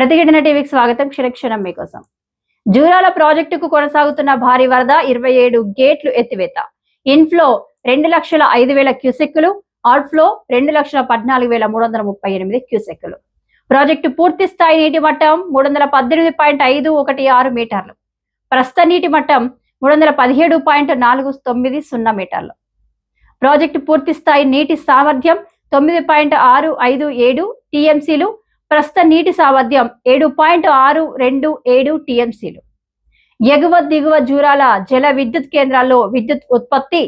ప్రతిఘటన టీవీకి స్వాగతం. క్షణక్షణం మీకోసం. జూరాల ప్రాజెక్టుకు కొనసాగుతున్న భారీ వరద, 27 గేట్లు ఎత్తివేత. ఇన్ఫ్లో 2,05,000 క్యూసెక్కులు, అవుట్ఫ్లో 2,14,338 క్యూసెక్కులు. ప్రాజెక్టు పూర్తి స్థాయి నీటి మట్టం 318.516 మీటర్లు. ప్రస్తుత నీటి మట్టం 317.490 మీటర్లు. ప్రాజెక్టు పూర్తి స్థాయి నీటి సామర్థ్యం 9.657 టీఎంసీలు. ప్రస్తుత నీటి సామర్థ్యం 7.627 టీఎంసీలు. ఎగువ దిగువ జూరాల జల విద్యుత్ కేంద్రాల్లో విద్యుత్ ఉత్పత్తి